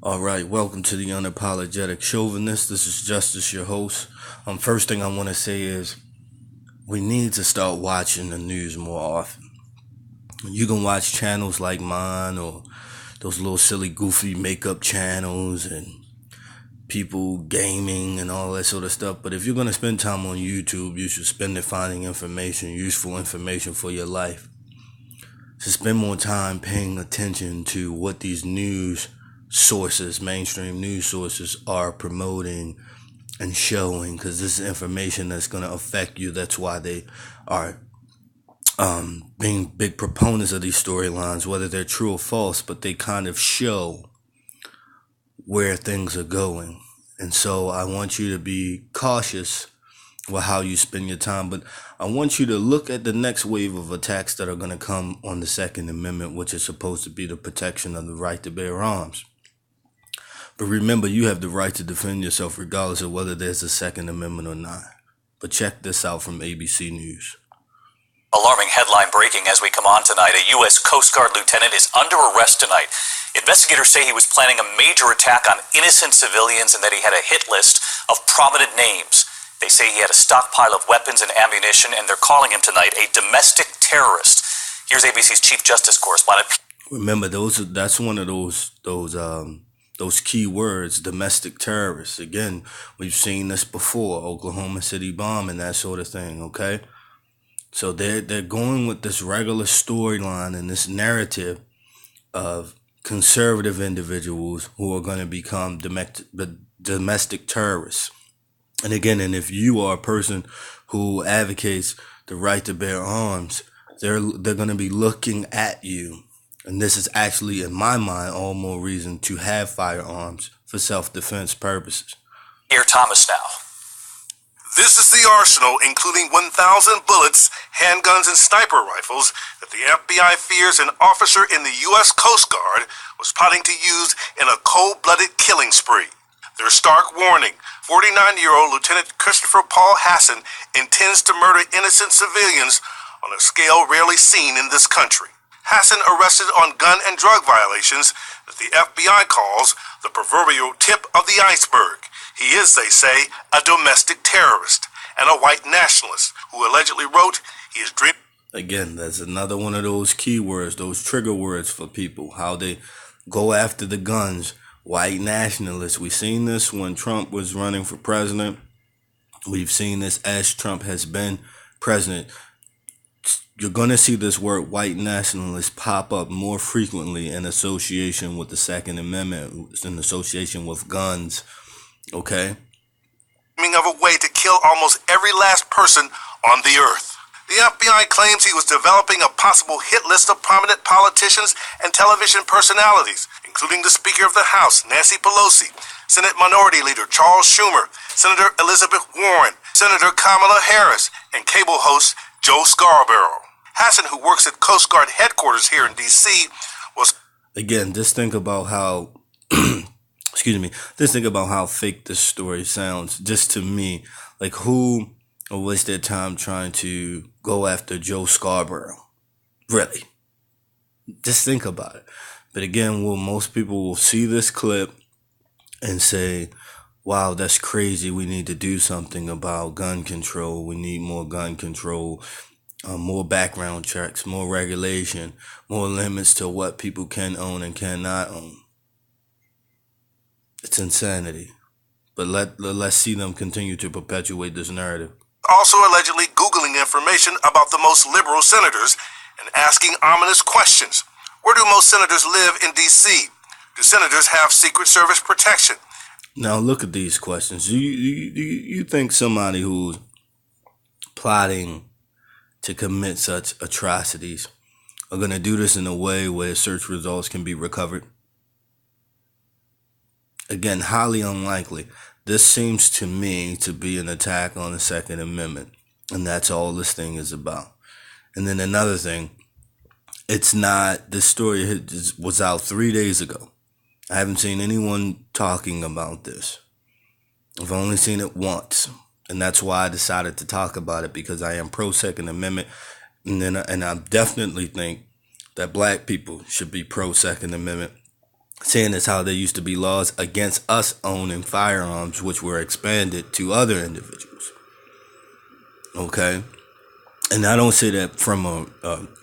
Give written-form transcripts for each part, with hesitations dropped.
All right, welcome to the Unapologetic Chauvinist. This is Justice, your host. First thing I want to say is we need to start watching the news more often. You can watch channels like mine or those little silly goofy makeup channels and people gaming and all that sort of stuff. But if you're going to spend time on YouTube, you should spend it finding information, useful information for your life. So spend more time paying attention to what these news sources, mainstream news sources, are promoting and showing, because this is information that's going to affect you. That's why they are being big proponents of these storylines, whether they're true or false, but they kind of show where things are going. And so I want you to be cautious with how you spend your time, but I want you to look at the next wave of attacks that are going to come on the Second Amendment, which is supposed to be the protection of the right to bear arms. But remember, you have the right to defend yourself regardless of whether there's a Second Amendment or not. But check this out from ABC News. Alarming headline breaking as we come on tonight. A U.S. Coast Guard lieutenant is under arrest tonight. Investigators say he was planning a major attack on innocent civilians and that he had a hit list of prominent names. They say he had a stockpile of weapons and ammunition, and they're calling him tonight a domestic terrorist. Here's ABC's Chief Justice correspondent. Remember, that's one of those key words, domestic terrorists. Again, we've seen this before, Oklahoma City bomb and that sort of thing, okay? So they're going with this regular storyline and this narrative of conservative individuals who are going to become domestic terrorists. And again, if you are a person who advocates the right to bear arms, they're going to be looking at you. And this is actually, in my mind, all more reason to have firearms for self-defense purposes. Here, Thomas now. This is the arsenal, including 1,000 bullets, handguns, and sniper rifles that the FBI fears an officer in the U.S. Coast Guard was plotting to use in a cold-blooded killing spree. Their stark warning: 49-year-old Lieutenant Christopher Paul Hassan intends to murder innocent civilians on a scale rarely seen in this country. Hassan, arrested on gun and drug violations that the FBI calls the proverbial tip of the iceberg. He is, they say, a domestic terrorist and a white nationalist who allegedly wrote he is dreaming. Again, that's another one of those keywords, those trigger words for people, how they go after the guns. White nationalists. We've seen this when Trump was running for president. We've seen this as Trump has been president. You're going to see this word white nationalist pop up more frequently in association with the Second Amendment, in association with guns. Okay? Of a way to kill almost every last person on the earth. The FBI claims he was developing a possible hit list of prominent politicians and television personalities, including the Speaker of the House, Nancy Pelosi, Senate Minority Leader Charles Schumer, Senator Elizabeth Warren, Senator Kamala Harris, and cable host Joe Scarborough. Hassan, who works at Coast Guard headquarters here in D.C., was... Again, just think about how... just think about how fake this story sounds. Just to me, like, who will waste their time trying to go after Joe Scarborough? Really? Just think about it. But again, most people will see this clip and say, wow, that's crazy. We need to do something about gun control. We need more gun control, more background checks, more regulation, more limits to what people can own and cannot own. It's insanity. But let's see them continue to perpetuate this narrative. Also allegedly Googling information about the most liberal senators and asking ominous questions. Where do most senators live in D.C.? Do senators have Secret Service protection? Now look at these questions. Do you think somebody who's plotting to commit such atrocities are going to do this in a way where search results can be recovered? Again, highly unlikely. This seems to me to be an attack on the Second Amendment, and that's all this thing is about. And then another thing, it's not, this story was out 3 days ago. I haven't seen anyone talking about this. I've only seen it once, and that's why I decided to talk about it, because I am pro-Second Amendment, and I definitely think that black people should be pro-Second Amendment. saying as how there used to be laws against us owning firearms, which were expanded to other individuals. Okay? And I don't say that from a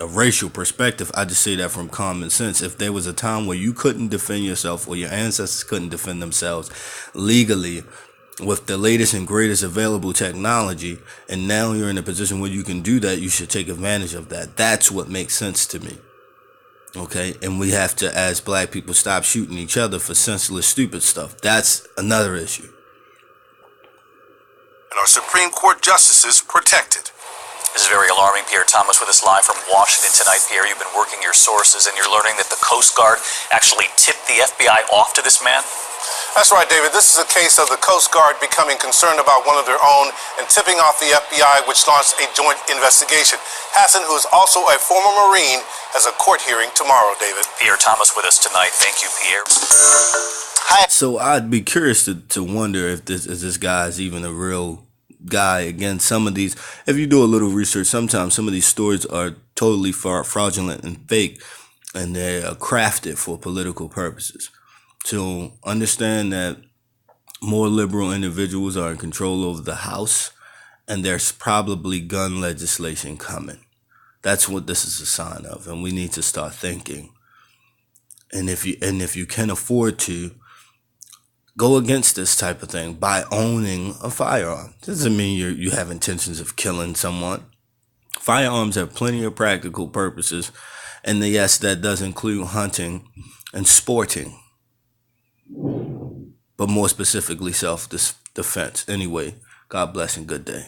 racial perspective. I just say that from common sense. If there was a time where you couldn't defend yourself or your ancestors couldn't defend themselves legally with the latest and greatest available technology, and now you're in a position where you can do that, you should take advantage of that. That's what makes sense to me. Okay? And we have to, as black people, stop shooting each other for senseless, stupid stuff. That's another issue. And our Supreme Court justices protected. This is very alarming. Pierre Thomas with us live from Washington tonight. Pierre, you've been working your sources and you're learning that the Coast Guard actually tipped the FBI off to this man? That's right, David. This is a case of the Coast Guard becoming concerned about one of their own and tipping off the FBI, which launched a joint investigation. Hassan, who is also a former Marine, has a court hearing tomorrow, David. Pierre Thomas with us tonight. Thank you, Pierre. So I'd be curious to wonder if this guy is even a real guy. Again, some of these, if you do a little research, sometimes some of these stories are totally fraudulent and fake, and they're crafted for political purposes. So understand that more liberal individuals are in control over the House, and there's probably gun legislation coming. That's what this is a sign of, and we need to start thinking. And if you can afford to, go against this type of thing by owning a firearm. Doesn't mean you have intentions of killing someone. Firearms have plenty of practical purposes, and yes, that does include hunting and sporting, but more specifically self-defense. Anyway, God bless and good day.